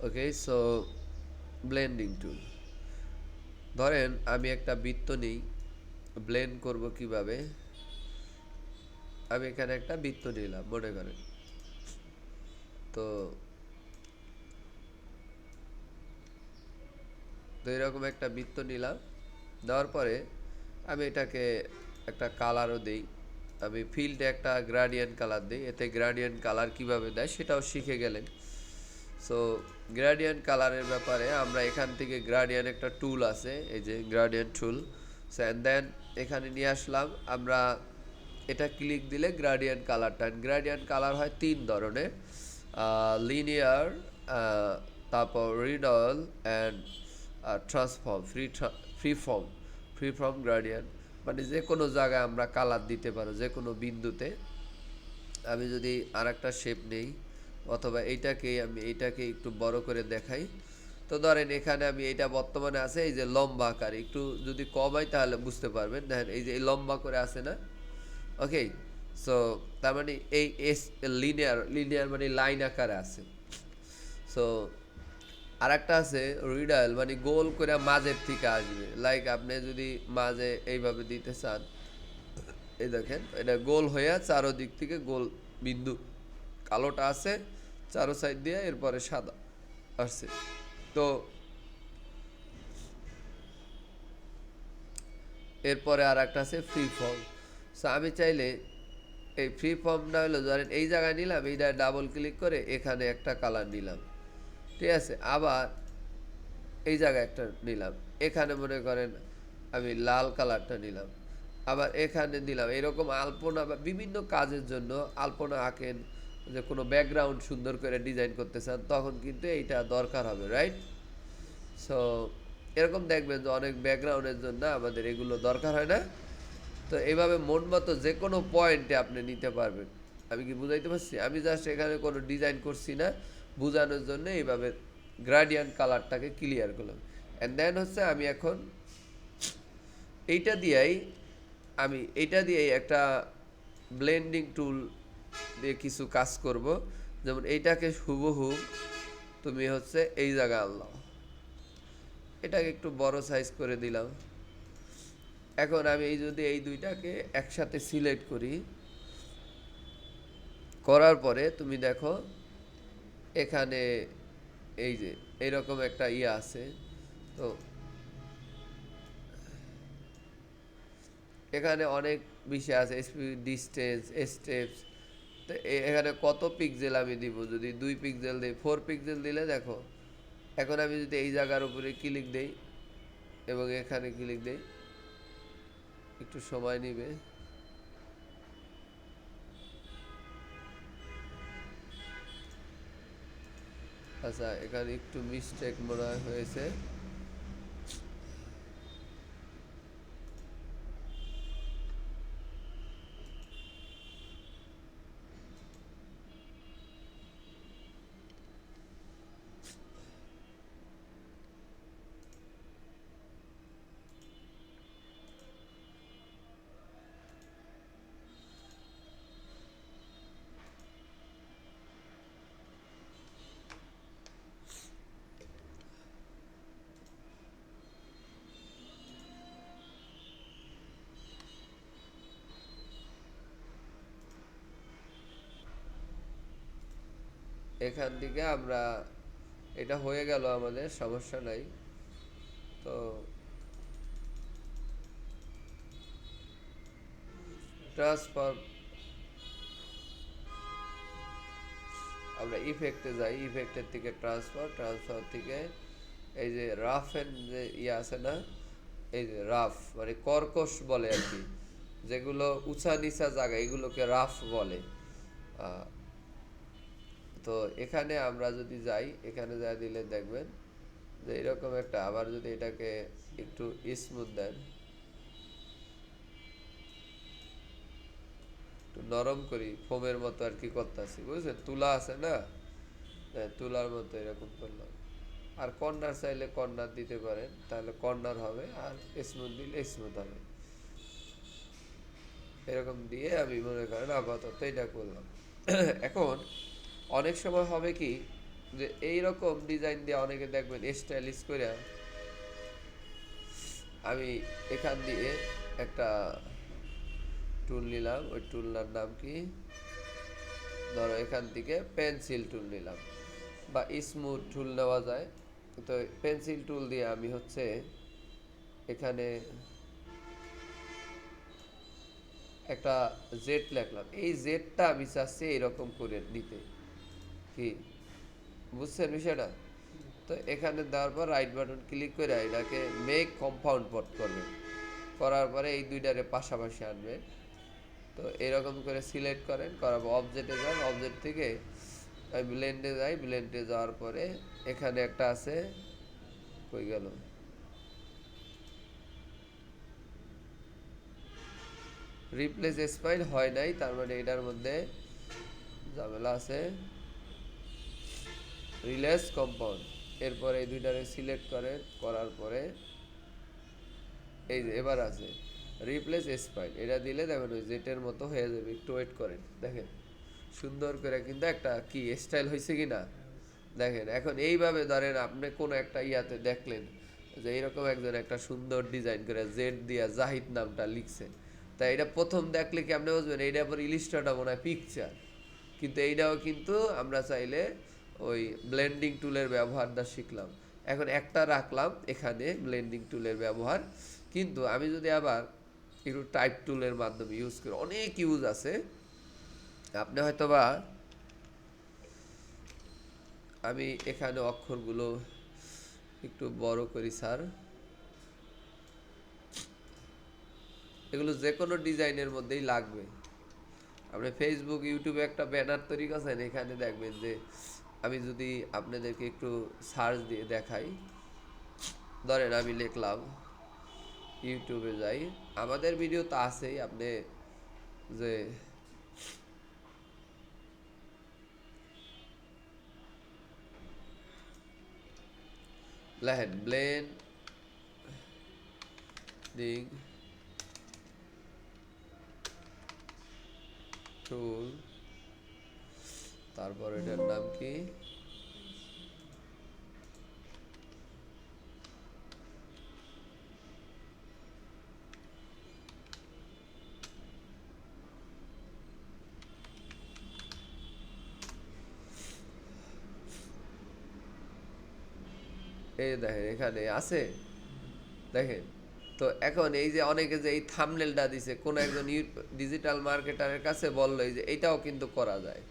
ওকে, so blending টুল। ধরেন আমি একটা বৃত্ত নিই, ব্লেন্ড করব কিভাবে। আমি এখানে একটা বৃত্ত নিলাম মনে করেন, তো তো এরকম একটা বৃত্ত নিলাম, দেওয়ার পরে আমি এটাকে একটা কালারও দিই। আমি ফিল্ডে একটা গ্রাডিয়েন্ট কালার দিই, এতে গ্রাডিয়েন্ট কালার কিভাবে দেয় সেটাও শিখে গেলেন। সো গ্রাডিয়েন্ট কালারের ব্যাপারে আমরা এখান থেকে গ্রাডিয়েন্ট একটা টুল আছে, এই যে gradient tool. So and then এখানে নিয়ে আসলাম আমরা, এটা ক্লিক দিলে গ্রাডিয়েন্ট কালারটা, গ্রাডিয়েন্ট কালার হয় তিন ধরনের, লিনিয়ার, তারপর riddle and transform, free form gradient. মানে যে কোনো জায়গায় আমরা কালার দিতে পারো, যে কোনো বিন্দুতে। আমি যদি আর একটা শেপ নেই, অথবা এইটাকে একটু বড় করে দেখাই, তো ধরেন এখানে আমি এইটা বর্তমানে আছে এই যে লম্বা আকার, একটু যদি কমাই তাহলে বুঝতে পারবেন। দেখেন এই যে এই লম্বা করে আছে না, ওকে। সো তার মানে এই এস লিনিয়ার, লিনিয়ার মানে লাইন আকারে আছে। সো আর একটা আছে রিডাল, মানে গোল করে মাঝের থেকে আসবে। লাইক আপনি যদি মাঝে এইভাবে দিতে চান, এই দেখেন এটা গোল হয়ে চারোদিক থেকে গোল বিন্দু কালোটা আছে চারো সাইড দিয়ে, এরপরে সাদা আসছে। তো এরপরে আর একটা আছে ফ্রি ফর্ম। সো আমি চাইলে এই ফ্রি ফর্মটা হলো, ধরেন এই জায়গায় নিলাম, এইটা ডাবল ক্লিক করে এখানে একটা কালার নিলাম, ঠিক আছে। আবার এই জায়গায় একটা নিলাম, এখানে মনে করেন আমি লাল কালারটা নিলাম, আবার এখানে দিলাম। এরকম আলপনা বা বিভিন্ন কাজের জন্য আলপনা আঁকেন, যে কোনো ব্যাকগ্রাউন্ড সুন্দর করে ডিজাইন করতে চান, তখন কিন্তু এইটা দরকার হবে, রাইট? সো এরকম দেখবেন যে অনেক ব্যাকগ্রাউন্ডের জন্য আমাদের এগুলো দরকার হয় না। তো এইভাবে মন মতো যে কোনো পয়েন্টে আপনি নিতে পারবেন। আমি কি বুঝাইতে পারছি? আমি জাস্ট এখানে কোনো ডিজাইন করছি না, বোঝানোর জন্য এইভাবে গ্রাডিয়েন্ট কালারটাকে ক্লিয়ার করলাম। অ্যান্ড দেন হচ্ছে আমি এখন এইটা দিয়েই এইটা দিয়েই একটা ব্লেন্ডিং টুল দিয়ে কিছু কাজ করব। যেমন এইটাকে হুবহু তুমি হচ্ছে এই জায়গায় আনলাম, এটাকে একটু বড় সাইজ করে দিলাম। এখন আমি যদি এই দুইটাকে একসাথে সিলেক্ট করি, করার পরে তুমি দেখো এখানে এই যে এইরকম একটা ইয়ে আছে। তো এখানে অনেক বিষয় আছে, ডিস্টেন্স, স্টেপস। তো এখানে কত পিক্সেল আমি দিব, যদি 2 পিক্সেল দিই, 4 পিক্সেল দিলে দেখো। এখন আমি যদি এই জায়গার উপরে ক্লিক দেই এবং এখানে ক্লিক দেই, একটু সময় নিবে। আচ্ছা, এখানে একটু মিস্টেক মনে হয় হয়েছে। এখান থেকে আমরা, এটা হয়ে গেল আমাদের, সমস্যা নাই। তো ট্রান্সফর্ম, আমরা ইফেক্টে যাই, ইফেক্টের থেকে ট্রান্সফার, ট্রান্সফার থেকে এই যে রাফ এন্ড যে ইয়ে আছে না, এই যে রাফ মানে কর্কশ বলে আর কি, যেগুলো উঁচা নিচা জায়গা এগুলোকে রাফ বলে। আহ, তো এখানে আমরা যদি যাই, এখানে যা দিলে দেখবেন যে এরকম একটা, আবার যদি এটাকে একটু স্মুথ দেন, একটু নরম করি, ফোমের মতো আর কি করতেছি, বুঝছেন? তুলা আছে না, হ্যাঁ, তুলার মতো এরকম করলাম। আর কর্নার চাইলে কর্নার দিতে পারেন, তাহলে কর্নার হবে, আর স্মুথ দিলে স্মুথ হবে। এরকম দিয়ে আমি মনে করেন আপাতত এটা করলাম। এখন অনেক সময় হবে কি, যে এইরকম ডিজাইন দিয়ে অনেকে দেখবেন স্টাইলিশ করে। আমি এখান দিয়ে একটা টুল নিলাম, ওই টুলটার নাম কি, ধরো এখান থেকে পেন্সিল টুল নিলাম, বা স্মুথ টুল নেওয়া যায়। তো পেন্সিল টুল দিয়ে আমি হচ্ছে এখানে একটা জেড লিখলাম, এই জেডটা আমি চাচ্ছি এইরকম করে নিতে। কি বুঝছেন বিষয়টা? তো এখানে দেওয়ার পর রাইট বাটন ক্লিক করে এটাকে মেক কম্পাউন্ড পট করবেন, করার পরে এই দুইটারে পাশাপাশি আনবেন। তো এরকম করে সিলেক্ট করেন, করার পর অবজেক্টে যান, অবজেক্ট থেকে ব্লেন্ডে যাই, ব্লেন্ডে যাওয়ার পরে এখানে একটা আছে, কই গেল, রিপ্লেস স্পাইন হয় নাই, তার মানে এটার মধ্যে ঝামেলা আছে। রিলেস কম্পাউন্ড, এরপরে এই দুইটারে সিলেক্ট করেন, করার পরে এই যে এবার আছে রিপ্লেস স্পাইন, এটা দিলে দেখেন ওই জেটের মতো হয়ে যাবে। একটু ওয়েট করেন, দেখেন সুন্দর করে কিন্তু একটা কি স্টাইল হয়েছে কি না দেখেন। এখন এইভাবে ধরেন আপনি কোনো একটা ইয়াতে দেখলেন যে এইরকম একজন একটা সুন্দর ডিজাইন করে জেড দিয়া জাহিদ নামটা লিখছে, তাই এটা প্রথম দেখলে কি আপনি বুঝবেন এইটা পর ইলিস্ট্রেটরটা মনে হয় পিকচার, কিন্তু এইটাও কিন্তু আমরা চাইলে ওই ব্লেন্ডিং টুলের ব্যবহারটা শিখলাম। এখন একটা রাখলাম এখানে ব্লেন্ডিং টুলের ব্যবহার, কিন্তু আমি যদি আবার একটু টাইপ টুলের মাধ্যমে ইউজ করি, অনেক ইউজ আছে। আপনি হয়তো বা, আমি এখানে অক্ষরগুলো একটু বড় করি স্যার, এগুলো যে কোনো ডিজাইনের মধ্যেই লাগবে। আপনি ফেসবুক ইউটিউবে একটা ব্যানার তৈরি করছেন, এখানে দেখবেন যে আমি যদি আপনাদেরকে একটু সার্চ দিয়ে দেখাই, ধরেন আমি লিখলাম, ইউটিউবে যাই, আমাদের ভিডিও তো আছেই, আপনি যে লেখেন ব্লেন্ডিং টুল, তারপর এটার নাম কি, এই দেখেন এখানে আছে, দেখেন। তো এখন এই যে অনেকে যে এই থাম্বনেলটা দিছে, কোন একজন ডিজিটাল মার্কেটারের কাছে বললো এই যে এটাও কিন্তু করা যায়,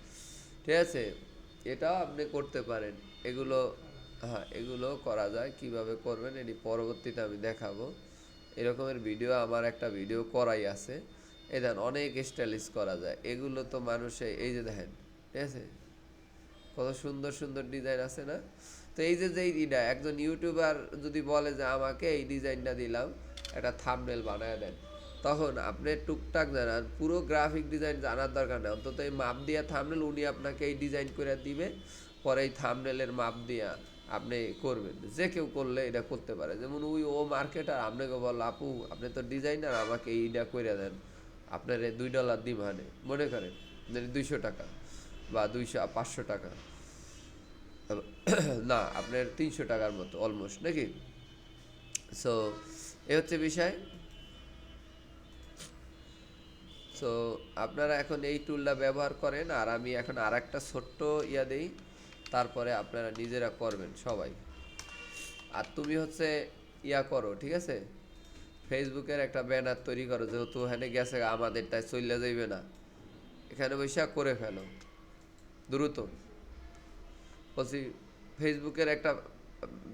ঠিক আছে, এটাও আপনি করতে পারেন। এগুলো, হ্যাঁ এগুলো করা যায়, কিভাবে করবেন এটি পরবর্তীতে আমি দেখাবো। এরকমের ভিডিও আমার একটা ভিডিও করাই আছে। এই দেখেন অনেক স্টাইলিশ করা যায় এগুলো, তো মানুষে এই যে দেখেন, ঠিক আছে, কত সুন্দর সুন্দর ডিজাইন আছে না। তো এই যে যেই এটা একজন ইউটিউবার যদি বলে যে আমাকে এই ডিজাইনটা দিলাম, একটা থাম্বনেল বানায় দেন, তখন আপনি টুকটাক জানান, পুরো গ্রাফিক ডিজাইন জানার দরকার নেই, অন্তত এই মাপ দিয়া থাম্বনেল উনি আপনাকে এই ডিজাইন করে দিবে, পরে এই থাম্বনেলের মাপ দিয়া আপনি করবেন। যে কেউ করলে এটা করতে পারে, যেমন ও মার্কেটার আপনাকে বলল আপু আপনি তো ডিজাইনার, আমাকে এইটা করে দেন, আপনার $2 দিই, মানে মনে করেন 200 টাকা বা 500 টাকা, না আপনার 300 টাকার মতো অলমোস্ট নাকি। সো এ হচ্ছে বিষয়। সো আপনারা এখন এই টুলটা ব্যবহার করেন, আর আমি এখন আর একটা ছোট্ট ইয়া দেই, তারপরে আপনারা নিজেরা করবেন সবাই। আর তুমি হচ্ছে ইয়া করো, ঠিক আছে, ফেসবুকের একটা ব্যানার তৈরি করো, যেহেতু ওখানে গেছে আমাদেরটাই চলে যাইবে না, এখানে বসে করে ফেলো দ্রুত। বলছি ফেসবুকের একটা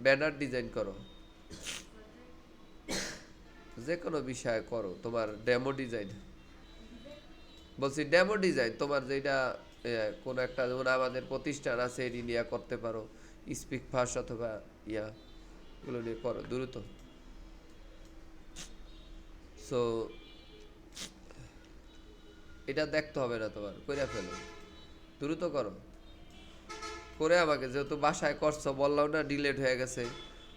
ব্যানার ডিজাইন করো, যে কোনো বিষয়ে করো, তোমার ডেমো ডিজাইন, বলছি ডেমো ডিজাইন তোমার যেটা কোনো একটা, যেমন আমাদের প্রতিষ্ঠান আছে এটি নিয়ে করতে পারো, স্পিক ফাস্ট অথবা ইয়া, এগুলো নিয়ে করো দ্রুত। সো এটা দেখতে হবে না তোমার, করে ফেলো, দ্রুত করো, করে আমাকে, যেহেতু বাসায় করছো বললাম না ডিলেট হয়ে গেছে,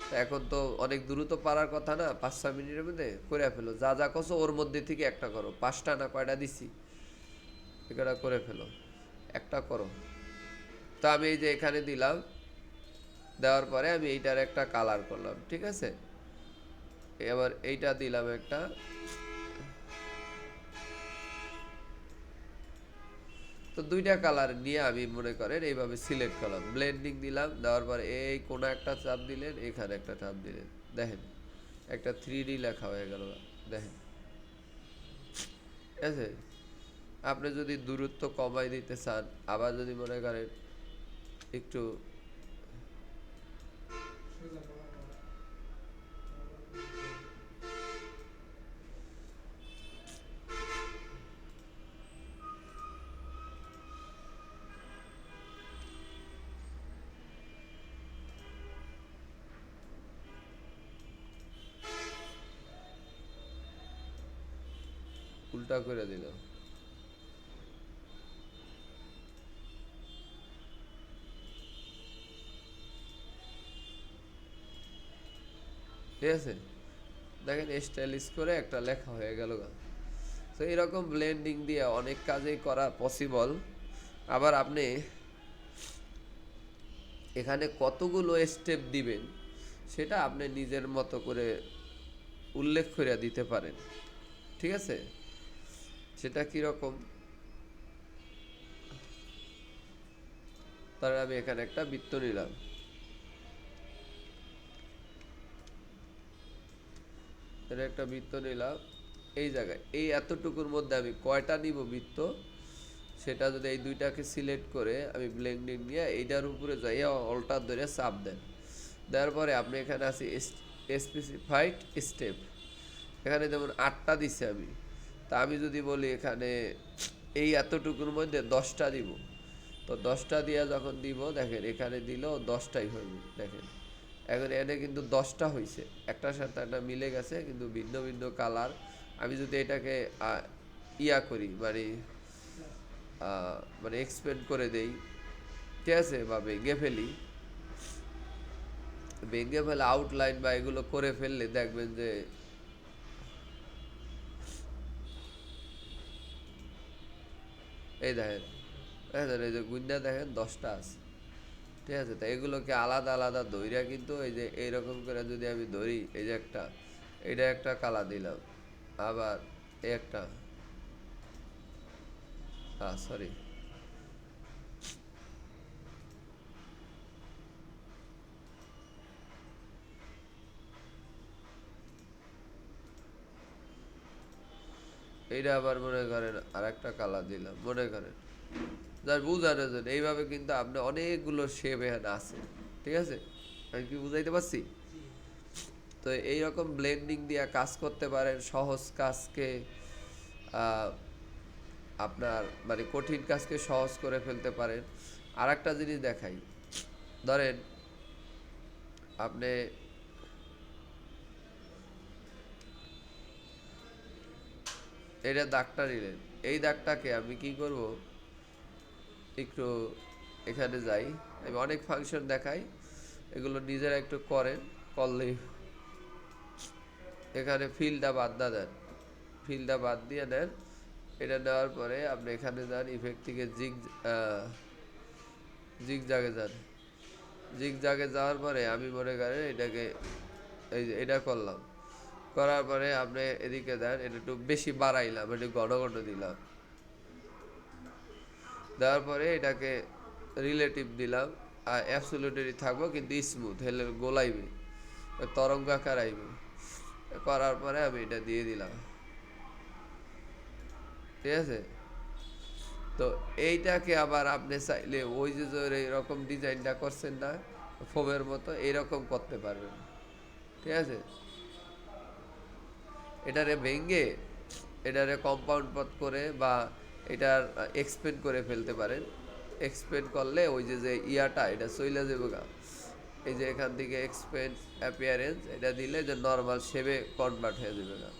তো এখন তো অনেক দ্রুত পারার কথা না, 5-6 মিনিটের মধ্যে করে ফেলো, যা যা করছো ওর মধ্যে থেকে একটা করো, 5টা না কয়টা দিছি এটা করে ফেলো, একটা করো। তো আমি এই যে এখানে দিলাম দেওয়ার পরে আমি এইটার একটা কালার করলাম, ঠিক আছে। এবার এইটা দিলাম একটা, তো দুইটা কালার নিয়ে আমি মনে করেন এইভাবে সিলেক্ট করলাম, ব্লেন্ডিং দিলাম, দেওয়ার পরে এই কোনো একটা চাপ দিলেন, এখানে একটা চাপ দিলেন, দেখেন একটা 3D লেখা হয়ে গেল, দেখেন, ঠিক আছে। আপনি যদি দূরত্ব কমাই দিতে চান, আবার যদি মনে করেন একটু উল্টা করে দিল, ঠিক আছে, দেখেন স্টাইলিশ করে একটা লেখা হয়ে গেল। তো এরকম ব্লেন্ডিং দিয়ে অনেক কাজই করা পসিবল। আবার আপনি এখানে কতগুলো স্টেপ দিবেন সেটা আপনি নিজের মতো করে উল্লেখ করে দিতে পারেন, ঠিক আছে। সেটা কীরকম, তাহলে আমি এখানে একটা বৃত্ত নিলাম, এটা একটা বৃত্ত নিলাম, এই জায়গায় এই এতটুকুর মধ্যে আমি কয়টা নিব বৃত্ত, সেটা যদি এই দুইটাকে সিলেক্ট করে আমি ব্লেন্ডিং নিয়ে এইটার উপরে যাইয়া অল্টার ধরে চাপ দেন, দেওয়ার পরে আপনি এখানে আছি স্পেসিফাইড স্টেপ, এখানে যেমন 8টা দিচ্ছি আমি, তা আমি যদি বলি এখানে এই এতটুকুর মধ্যে 10টা দিব, তো 10টা দিয়ে যখন দিব দেখেন এখানে দিলেও 10টাই হইবে, দেখেন এখন এনে কিন্তু 10টা হয়েছে, একটার সাথে একটা মিলে গেছে কিন্তু ভিন্ন ভিন্ন কালার। আমি যদি এটাকে ইয়া করি মানে মানে এক্সপেন্ড করে দেই, ঠিক আছে, বা ভেঙে ফেলি, ভেঙে ফেলে আউটলাইন বা এগুলো করে ফেললে দেখবেন যে এই দেখেন, এই যে গুন্ডা দেখেন 10টা আছে, ঠিক আছে। তো এগুলোকে আলাদা আলাদা ধইরা কিন্তু এই যে এইরকম করে যদি আমি ধরি, এই যে একটা, এটা একটা কালার দিলাম, আবার এই একটা, সরি, এইটা আবার মনে করেন আর একটা কালার দিলাম, মনে করেন যার বুঝানোর জন্য। এইভাবে কিন্তু আপনি অনেকগুলো শেপ এখানে আছে, ঠিক আছে, আমি কি বুঝাইতে পারছি। তো এইরকম ব্লেন্ডিং দিয়ে কাজ করতে পারেন, সহজ কাজকে আপনার মানে কঠিন কাজকে সহজ করে ফেলতে পারেন। আর একটা জিনিস দেখাই, ধরেন আপনি এটা দাগটা নিলেন, এই দাগটাকে আমি কি করব, একটু এখানে যাই, আমি অনেক ফাংশন দেখাই, এগুলো নিজেরা একটু করেন, করলেই এখানে ফিলটা বাদ না দেন, ফিলটা বাদ দিয়ে নেন, এটা নেওয়ার পরে আপনি এখানে যান, ইফেক্ট থেকে জিগ জাগে যান, জিগ জাগে যাওয়ার পরে আমি মনে করেন এটাকে এই যে এটা করলাম, করার পরে আপনি এদিকে দেন, এটা একটু বেশি বাড়াইলাম, একটু ঘন ঘন দিলাম, দেওয়ার পরে এটাকে রিলেটিভ দিলাম, আর অ্যাবসোলিউটলি থাকবো কিন্তু স্মুথ হেলে গোলাইবে, তরঙ্গাকার আইবে, করার পরে আমি এটা দিয়ে দিলাম, ঠিক আছে। তো এইটাকে আবার আপনি চাইলে ওই যে এরকম ডিজাইনটা করছেন না ফোমের মতো, এইরকম করতে পারবেন, ঠিক আছে। এটারে ভেঙে এটারে কম্পাউন্ড পথ করে বা এটার এক্সপেন্ড করে ফেলতে পারেন, এক্সপেন্ড করলে ওই যে যে ইয়াটা এটা চইলা যাবে গা, এই যে এখান থেকে এক্সপেন্ড অ্যাপিয়ারেন্স এটা দিলে যে নর্মাল শেপে কনভার্ট হয়ে যাবে না,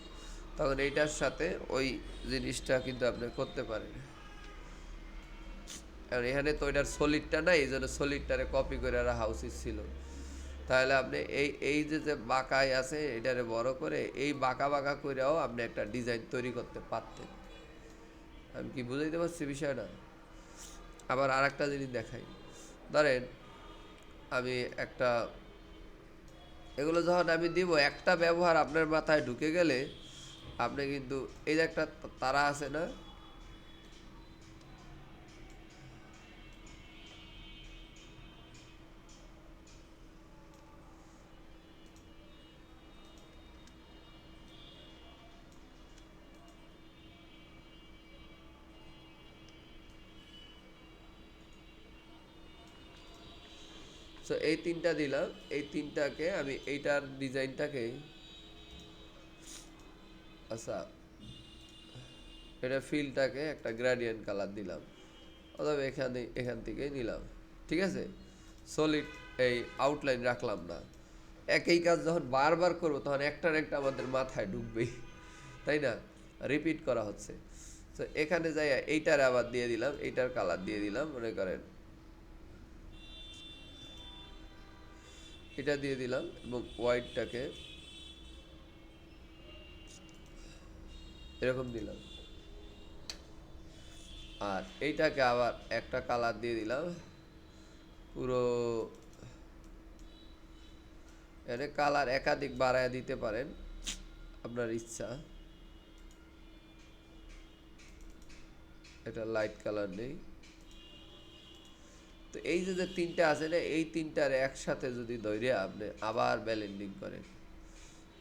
তখন এইটার সাথে ওই জিনিসটা কিন্তু আপনি করতে পারেন। কারণ এখানে তো এটার সলিডটা নাই, এই জন্য সলিডটারে কপি করে রাখা উচিত ছিল, তাহলে আপনি এই এই যে যে বাঁকায় আছে এটারে বড় করে এই বাঁকা বাঁকা করেও আপনি একটা ডিজাইন তৈরি করতে পারতেন। আমি কি বুঝাইতে পারছি বিষয়টা। আবার আর একটা জিনিস দেখাই, ধরেন আমি একটা এগুলো যখন আমি দিব, একটা ব্যবহার আপনার মাথায় ঢুকে গেলে আপনি কিন্তু এই যে একটা তারা আছে না, তো এই তিনটা দিলাম, এই তিনটাকে আমি এইটার ডিজাইনটাকে, আচ্ছা এটা ফিলটাকে একটা গ্রেডিয়েন্ট কালার দিলাম, অথবা এখান থেকে নিলাম, ঠিক আছে। সলিড এই আউটলাইন রাখলাম না। একই কাজ যখন বারবার করবো তখন একটার একটা আমাদের মাথায় ঢুকবেই, তাই না? রিপিট করা হচ্ছে। তো এখানে যাই এইটার আবার দিয়ে দিলাম, এইটার কালার দিয়ে দিলাম, মনে করেন এটা দিয়ে দিলাম, এবং হোয়াইটটাকে এরকম দিলাম, আর এইটাকে আবার একটা কালার দিয়ে দিলাম পুরো। এখানে কালার একাধিক বাড়ায় দিতে পারেন, আপনার ইচ্ছা। এটা লাইট কালার নেই। তো এই যে যে তিনটা আছে না, এই তিনটার একসাথে যদি ধরে আপনি আবার ব্লেন্ডিং করেন,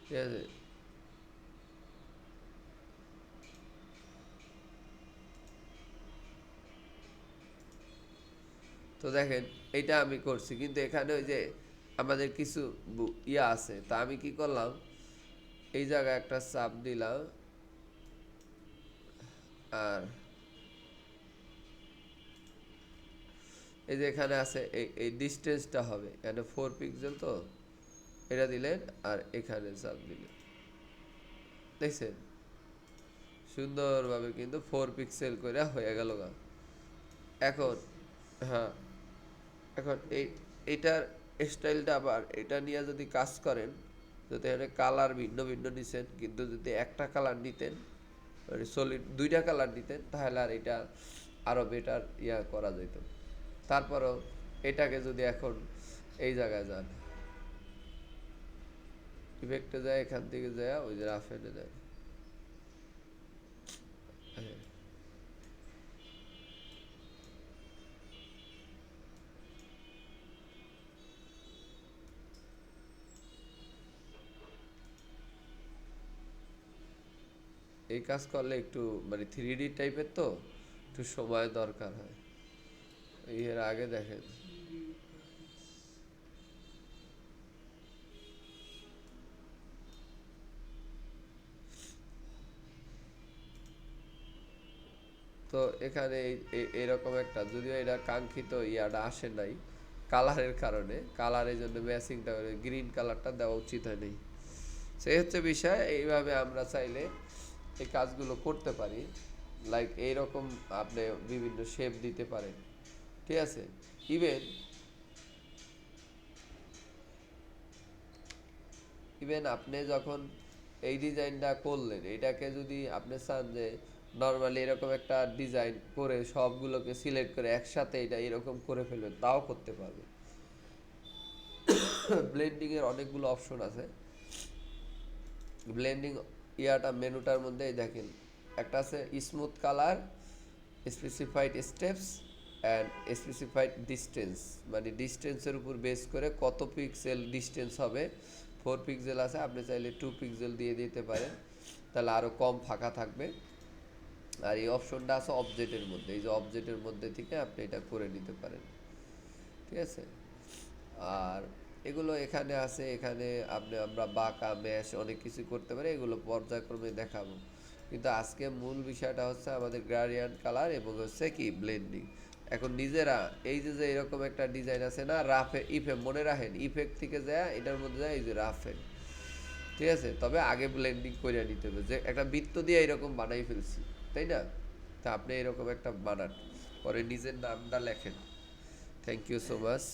ঠিক আছে। তো দেখেন এইটা আমি করছি, কিন্তু এখানে ওই যে আমাদের কিছু ইয়া আছে, তা আমি কি করলাম, এই জায়গায় একটা চাপ দিলাম, আর এই যে এখানে আছে এই ডিস্টেন্সটা হবে এখানে 4 পিক্সেল, তো এটা দিলেন আর এখানে চাপ দিলেন, দেখছেন সুন্দরভাবে কিন্তু 4 পিক্সেল করে হয়ে গেল গা। এখন হ্যাঁ, এখন এইটার স্টাইলটা আবার এটা নিয়ে যদি কাজ করেন, যদি এখানে কালার ভিন্ন ভিন্ন নিছেন, কিন্তু যদি একটা কালার নিতেন, মানে সলিড দুইটা কালার নিতেন, তাহলে আর এটা আরো বেটার ইয়া করা যেত। তারপরও এটাকে যদি এখন এই জায়গায় যান, ইফেক্টে যায়, এখান থেকে যায় ওই যে রাফ এনে যায়, হ্যাঁ, এই কাজ করলে একটু মানে 3D টাইপের, তো একটু সময় দরকার হয়। এর আগে দেখেন, তো এখানে এরকম একটা, যদিও এটা কাঙ্ক্ষিত ইয়াটা আসে নাই কালারের কারণে, কালারের জন্য ম্যাচিংটা গ্রিন কালারটা দেওয়া উচিত হয়নি। সেই হচ্ছে বিষয়। এইভাবে আমরা চাইলে এই কাজগুলো করতে পারি, লাইক এইরকম আপনি বিভিন্ন শেপ দিতে পারেন, ঠিক আছে। ইভেন ইভেন আপনি যখন এই ডিজাইনটা করলেন, এটাকে যদি আপনি চান যে নর্মালি এরকম একটা ডিজাইন করে সবগুলোকে সিলেক্ট করে একসাথে এটা এরকম করে ফেলবেন, তাও করতে পারবেন। ব্লেন্ডিং এর অনেকগুলো অপশন আছে। ব্লেন্ডিং ইয়াটা মেনুটার মধ্যে দেখেন, একটা আছে smooth colour, specified steps and specified distance, মানে ডিস্টেন্সের উপর বেস করে কত পিক্সেল ডিস্টেন্স হবে। 4 পিক্সেল আছে, আপনি চাইলে 2 পিক্সেল দিয়ে দিতে পারেন, তাহলে আরও কম ফাঁকা থাকবে। আর এই অপশনটা আছে অবজেক্টের মধ্যে, এই যে অবজেক্টের মধ্যে থেকে আপনি এটা করে নিতে পারেন, ঠিক আছে। আর এগুলো এখানে আছে, এখানে আমরা বাঁকা ম্যাশ অনেক কিছু করতে পারি, এগুলো পর্যায়ক্রমে দেখাবো। কিন্তু আজকে মূল বিষয়টা হচ্ছে আমাদের গ্রেডিয়েন্ট কালার এবং হচ্ছে কি ব্লেন্ডিং। এখন নিজেরা এই যে যে এরকম একটা ডিজাইন আছে না, রাফে ইফে, মনে রাখেন ইফেক্ট থেকে যায় এটার মধ্যে যায় এই যে রাফে, ঠিক আছে। তবে আগে ব্লেন্ডিং করে নিতে হবে, যে একটা বৃত্ত দিয়ে এরকম বানাই ফেলছি, তাই না? তা আপনি এরকম একটা বানান, পরে নিজের নামটা লেখেন। Thank you so much.